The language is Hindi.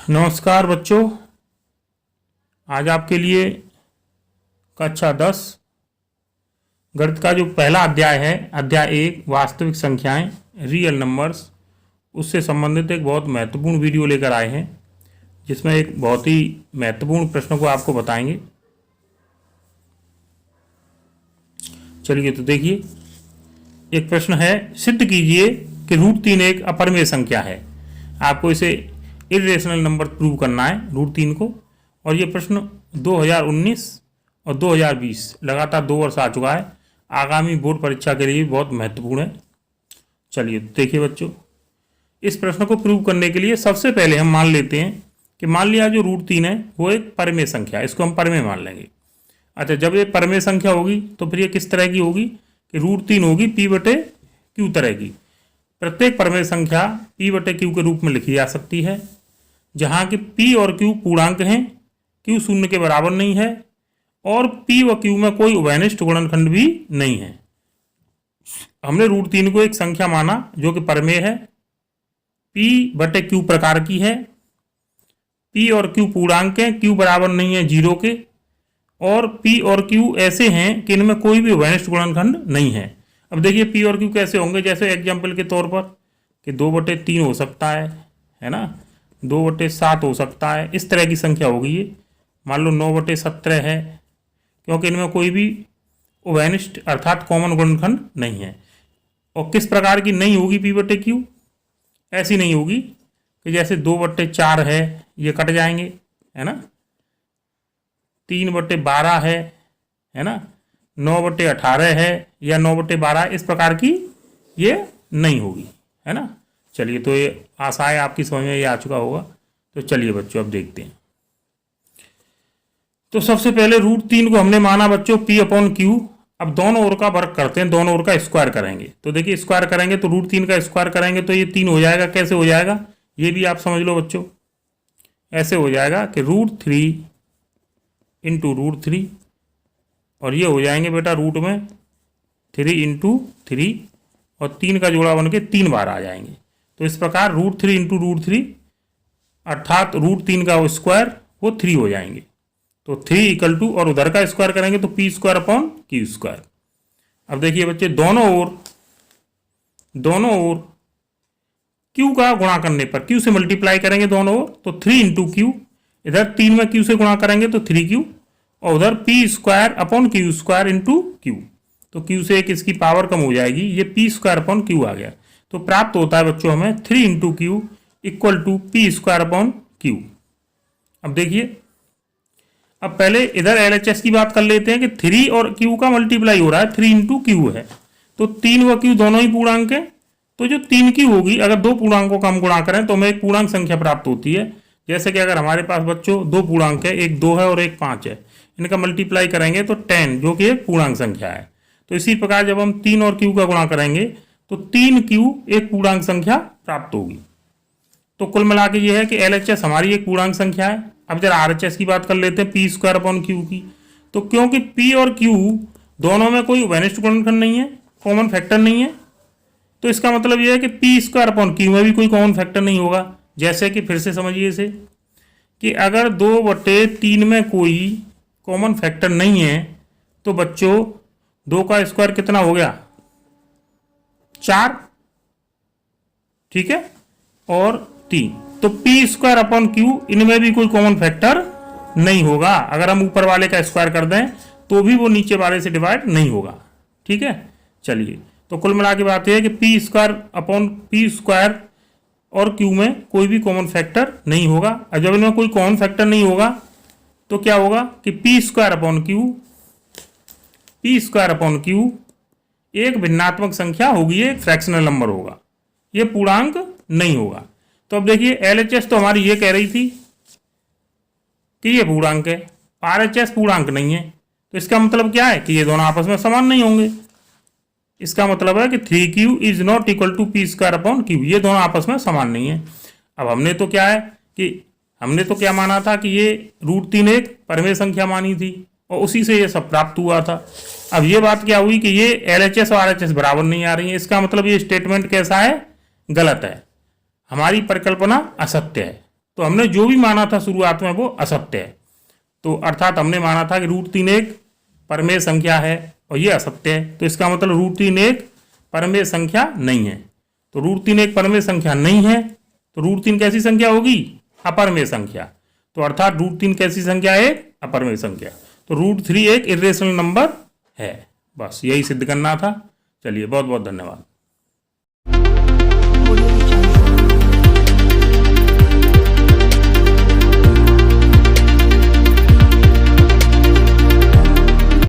नमस्कार बच्चों, आज आपके लिए कक्षा 10 गणित का जो पहला अध्याय है, अध्याय 1 वास्तविक संख्याएं रियल नंबर्स, उससे संबंधित एक बहुत महत्वपूर्ण वीडियो लेकर आए हैं, जिसमें एक बहुत ही महत्वपूर्ण प्रश्न को आपको बताएंगे। चलिए तो देखिए, एक प्रश्न है, सिद्ध कीजिए कि √3 एक अपरिमेय संख्या है। आपको इसे इरेशनल नंबर प्रूव करना है √3 को। और ये प्रश्न 2019 और 2020 लगातार 2 वर्ष आ चुका है, आगामी बोर्ड परीक्षा के लिए बहुत महत्वपूर्ण है। चलिए देखिए बच्चों, इस प्रश्न को प्रूव करने के लिए सबसे पहले हम मान लेते हैं कि मान लिया जो √3 है वो एक परिमेय संख्या है, इसको हम परिमेय मान लेंगे। अच्छा, जब ये परिमेय संख्या होगी तो फिर ये किस तरह की होगी कि √3 होगी P/Q तरह की। प्रत्येक परिमेय संख्या P/Q के रूप में लिखी जा सकती है, जहाँ की P और Q पूर्णांक हैं, Q 0 के बराबर नहीं है और P व Q में कोई उभयनिष्ठ गुणनखंड भी नहीं है। हमने √3 को एक संख्या माना जो कि परिमेय है, P/Q प्रकार की है, P और Q पूर्णांक हैं, Q बराबर नहीं है 0 के, और P और Q ऐसे हैं कि इनमें कोई भी उभयनिष्ठ गुणनखंड नहीं है। अब देखिए P और Q कैसे होंगे, जैसे एग्जाम्पल के तौर पर कि 2/3 हो सकता है ना, 2/7 हो सकता है, इस तरह की संख्या होगी ये। मान लो 9/17 है, क्योंकि इनमें कोई भी उभयनिष्ठ अर्थात कॉमन गुणनखंड नहीं है। और किस प्रकार की नहीं होगी P/Q? ऐसी नहीं होगी कि जैसे 2/4 है, ये कट जाएंगे, है ना, 3/12 है ना, 9/18 है या 9/12, इस प्रकार की ये नहीं होगी, है ना। चलिए, तो ये आशा है आपकी समझ में ये आ चुका होगा। तो चलिए बच्चों, अब देखते हैं। तो सबसे पहले √3 को हमने माना बच्चों P/Q। अब दोनों ओर का वर्ग करते हैं, दोनों ओर का स्क्वायर करेंगे। तो देखिए, स्क्वायर करेंगे तो √3 का स्क्वायर करेंगे तो ये 3 हो जाएगा। कैसे हो जाएगा ये भी आप समझ लो बच्चों, ऐसे हो जाएगा कि √3 इंटू √3, और ये हो जाएंगे बेटा रूट में 3 इंटू 3, और 3 का जोड़ा बन के 3 बार आ जाएंगे। तो इस प्रकार √3 इंटू √3 अर्थात √3 का स्क्वायर वो 3 हो जाएंगे। तो 3 इक्वल टू, और उधर का स्क्वायर करेंगे तो P²/Q²। अब देखिए बच्चे, दोनों ओर Q का गुणा करने पर, Q से मल्टीप्लाई करेंगे दोनों ओर, तो 3 इंटू Q, इधर 3 में Q से गुणा करेंगे तो 3Q, और उधर P²/Q² इंटू Q। तो Q से एक इसकी पावर कम हो जाएगी, ये P²/Q आ गया। तो प्राप्त होता है बच्चों हमें 3 into Q equal to P²/Q। अब देखिए, अब पहले इधर LHS की बात कर लेते हैं कि 3 और Q का मल्टीप्लाई हो रहा है, 3 इंटू Q है, तो 3 व Q दोनों ही पूर्णांक है। तो जो 3Q होगी, अगर दो पूर्णांकों का हम गुणा करें तो हमें एक पूर्णांक संख्या प्राप्त होती है। जैसे कि अगर हमारे पास बच्चों दो पूर्णांक है, एक 2 है और एक 5 है, इनका मल्टीप्लाई करेंगे तो 10, जो कि एक पूर्णांक संख्या है। तो इसी प्रकार जब हम 3 और Q का गुणा करेंगे तो 3Q एक पूर्णांक संख्या प्राप्त होगी। तो कुल मिला के ये है कि LHS हमारी एक पूर्णांक संख्या है। अब जरा RHS की बात कर लेते हैं P²/Q की। तो क्योंकि P और Q दोनों में कोई उभयनिष्ठ गुणनखंड नहीं है, कॉमन फैक्टर नहीं है, तो इसका मतलब यह है कि P²/Q में भी कोई कॉमन फैक्टर नहीं होगा। जैसे कि फिर से समझिए इसे, कि अगर 2/3 में कोई कॉमन फैक्टर नहीं है तो बच्चों 2 का स्क्वायर कितना हो गया, 4, ठीक है, और 3। तो P²/Q इनमें भी कोई कॉमन फैक्टर नहीं होगा। अगर हम ऊपर वाले का स्क्वायर कर दें तो भी वो नीचे वाले से डिवाइड नहीं होगा, ठीक है। चलिए, तो कुल मिला के बात यह है कि P² और Q में कोई भी कॉमन फैक्टर नहीं होगा। और जब इनमें कोई कॉमन फैक्टर नहीं होगा तो क्या होगा कि P²/Q एक भिन्नात्मक संख्या होगी, एक फ्रैक्शनल नंबर होगा, ये पूर्णांक नहीं होगा। तो अब देखिए, LHS तो हमारी ये कह रही थी कि ये पूर्णांक है, RHS पूर्णांक नहीं है। तो इसका मतलब क्या है कि ये दोनों आपस में समान नहीं होंगे। इसका मतलब है कि 3Q is not equal to P²/Q, ये दोनों आपस में समान नहीं है। अब हमने तो क्या माना था कि ये √3 एक परिमेय संख्या मानी थी, और उसी से ये सब प्राप्त हुआ था। अब ये बात क्या हुई कि ये LHS और RHS बराबर नहीं आ रही है। इसका मतलब ये स्टेटमेंट कैसा है, गलत है, हमारी परिकल्पना असत्य है। तो हमने जो भी माना था शुरुआत में वो असत्य है। तो अर्थात हमने माना था कि √3 एक परमेय संख्या है और ये असत्य है, तो इसका मतलब √3 एक परमेय संख्या नहीं है। तो √3 एक परमेय संख्या नहीं है, तो √3 कैसी संख्या होगी? अपरमेय संख्या। तो अर्थात √3 कैसी संख्या है? अपरमेय संख्या। तो √3 एक इर्रेशनल नंबर है। बस यही सिद्ध करना था। चलिए, बहुत बहुत धन्यवाद।